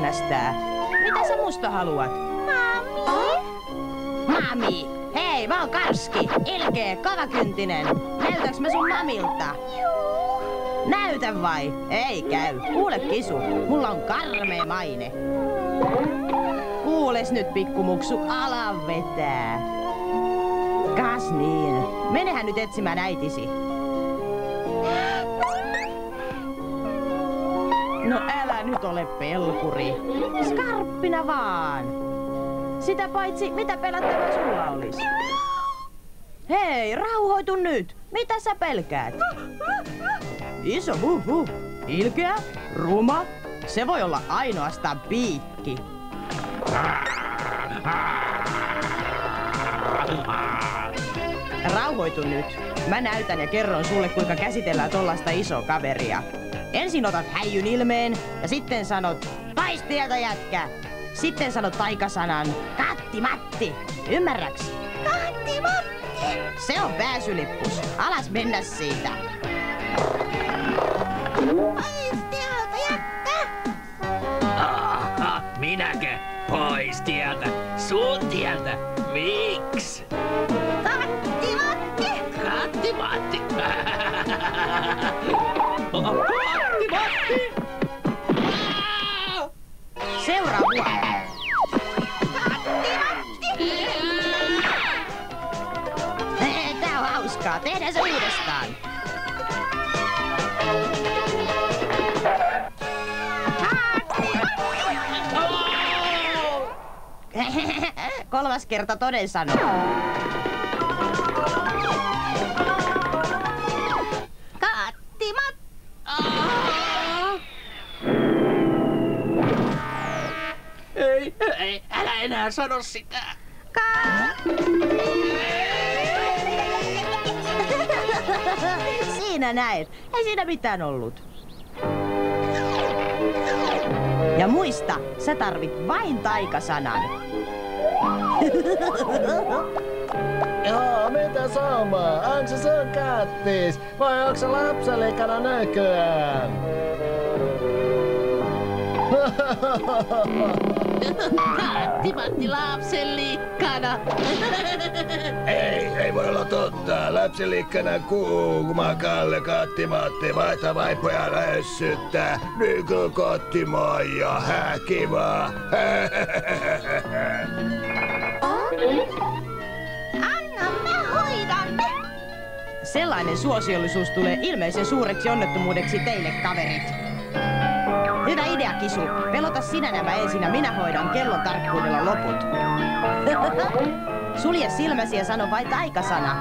hämmästää. Mitä sä musta haluat? Mami? Mami! Hei, mä oon Karski, ilkeä, kavakyntinen. Näytäks mä sun mamilta? Juu. Näytä vai? Ei käy. Kuule Kisu, mulla on karmea maine. Kuules nyt pikkumuksu, ala vetää. Kas niin. Menehän nyt etsimään äitisi. No älä nyt ole pelkuri. Skarppina vaan. Sitä paitsi, mitä pelättävää sulla olis? Hei, rauhoitu nyt. Mitä sä pelkäät? Iso huhu. Ilkeä, ruma. Se voi olla ainoastaan piikki. Rauhoitu nyt. Mä näytän ja kerron sulle, kuinka käsitellään tollaista isoa kaveria. Ensin otat häijyn ilmeen ja sitten sanot, pais tieltä jätkä. Sitten sanot taikasanan, Katti Matti. Ymmärräks? Katti Matti. Se on pääsylippus. Alas mennä siitä. Pois tieltä jätkä. Minäkö? Pois tieltä. Sun tieltä. Miks? Katti Matti. Katti Matti. Katti Matti. Seuraa mua. Katti Matti. Tää on hauskaa. Tehdään se uudestaan. Kolmas kerta toden sanoo. Katti Matti. Ei, älä enää sano sitä. Siinä näet. Ei siinä mitään ollut. Ja muista, sä tarvit vain taikasanan. Joo, mitä saumaa? Onks se sun kattis? Vai onks se lapselikana nykyään? Katti Matti lapsenlikkana. Ei voi olla totta. Lapselikkana kuuma Kalle Katti Matti vaihtaa vaipoja lässyttää. Nyky Katti Maija, kiva. Anna mä hoidan ne. Sellainen suosiollisuus tulee ilmeisen suureksi onnettomuudeksi teille, kaverit. Hyvä idea, Kisu. Pelota sinä nämä ensin ja minä hoidan kellon tarkkuudella loput. Sulje silmäsi ja sano vain taikasana.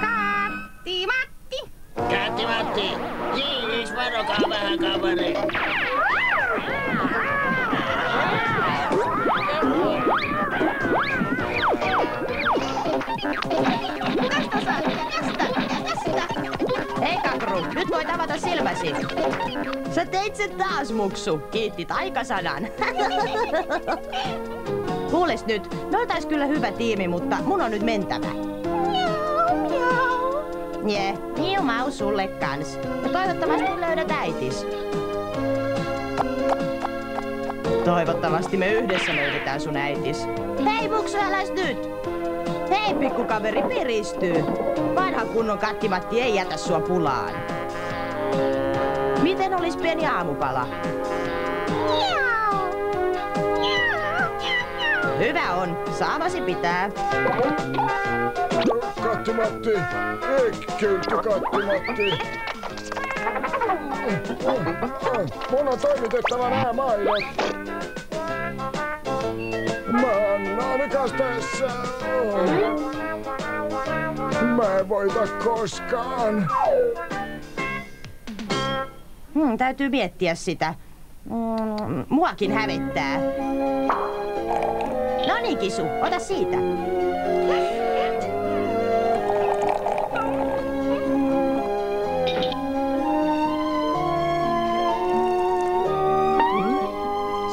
Katti Matti. Katti Matti. Jiis, varokaa vähän kaveri. Hei Kakru, nyt voit avata silmäsi. Sä teit sen taas, muksu. Kiitti taikasanan. Kuules nyt, me oltais kyllä hyvä tiimi, mutta mun on nyt mentävä. Miau, miau. Jee, miu mau sulle kans. Ja toivottavasti löydät äitis. Toivottavasti me yhdessä löydetään sun äitis. Hei muksu, äläs nyt! Hei pikkukaveri, piristyy. Vanha kunnon Katti Matti ei jätä sua pulaan. Miten olis pieni aamupala? Miau. Hyvä on, saamasi pitää. Katti Matti, kylty Katti Matti. Mun on toimitettava nämä maidot. Mä oon naamikas tässä. Mä en voita koskaan. Täytyy miettiä sitä. Muakin hävettää. No niin, Kisu, ota siitä.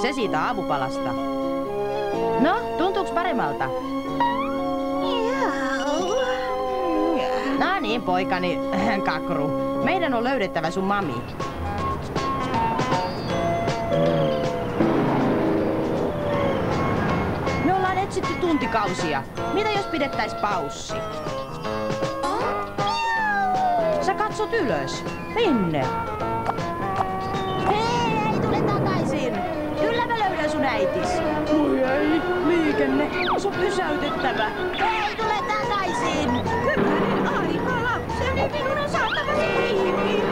Se siitä aamupalasta. No, tuntuuks paremmalta? No niin, poikani, Kakru. Meidän on löydettävä sun mami. tuntikausia. Mitä jos pidettäis paussi? Sä katsot ylös. Minne? Hei, tule takaisin! Kyllä mä löydän sun äitis. Oi ei, liikenne. Se on pysäytettävä. Hei, tule takaisin! Hyvänen aika, lapseni, minun on saatava se kiinni.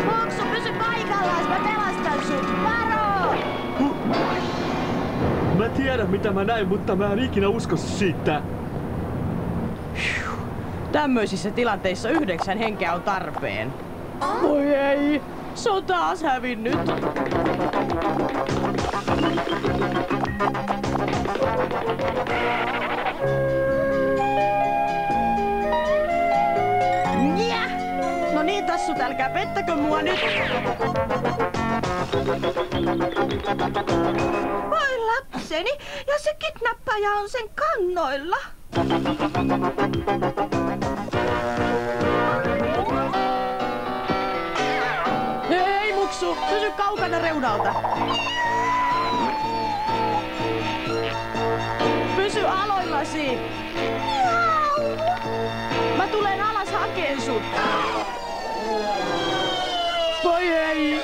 Moksu, pysy paikallaan, mä pelastan sut. Varo! Mä tiedän mitä mä näin, mutta mä en ikinä usko siitä. Tämmöisissä tilanteissa 9 henkeä on tarpeen. Voi ei, se on taas hävinnyt. Njä! No niin, tassut, älkää pettäkö mua nyt. Voi lapseni, ja se kidnappaja on sen kannoilla. Hei, Muksu, pysy kaukana reunalta. Pysy aloillasi. Mä tulen alas hakeen sut. Voi ei.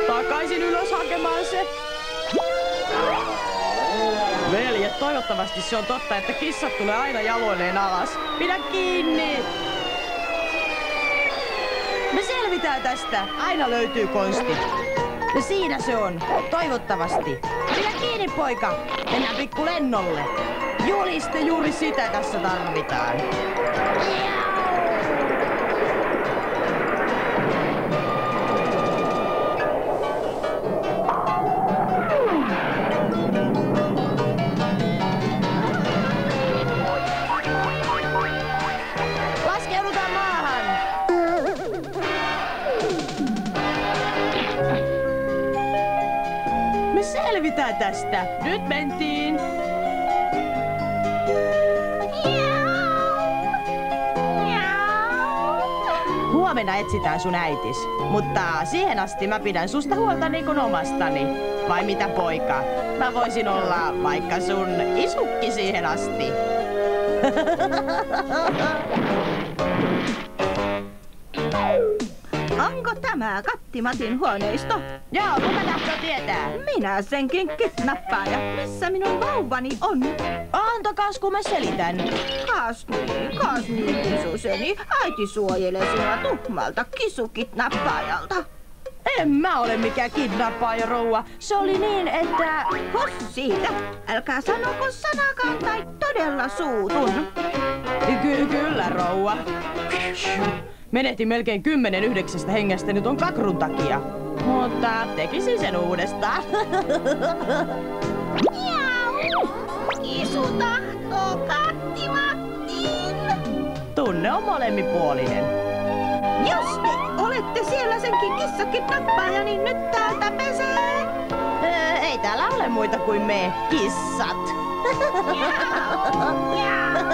Takaisin ylös hakemaan se. Veljet, toivottavasti se on totta, että kissat tulee aina jaloilleen alas. Pidä kiinni! Me selvitään tästä. Aina löytyy konsti. Ja siinä se on. Toivottavasti. Pidä kiinni, poika. Mennään pikku lennolle. Juliste, juuri sitä tässä tarvitaan. Laskeudutaan maahan. Me selvitään tästä. Nyt mentiin. Huomenna etsitään sun äitis. Mutta siihen asti mä pidän susta huolta niin kuin omastani. Vai mitä, poika? Mä voisin olla vaikka sun isukki siihen asti. Onko tämä Kattimatin huoneisto? Joo, kuka tahtoo tietää? Minä senkin kidnappaaja. Missä minun vauvani on? Antakas, kun mä selitän. Kas niin, kisuseni. Äiti suojelee sinua tuhmalta kisukidnappaajalta. En mä ole mikään kidnappaaja, rouva. Se oli niin, että... Hos siitä. Älkää sanoko sanakaan tai todella suutun. Kyllä, rouva. Menetin melkein 10/9 hengestäni ton kakrun takia. Mutta tekisin sen uudestaan. Kisu tahtoo Kattimattiin. Tunne on molemminpuolinen. Jos te olette siellä senkin kissakidnappaaja, niin nyt täältä pesee. Ei täällä ole muita kuin me, kissat. Miau.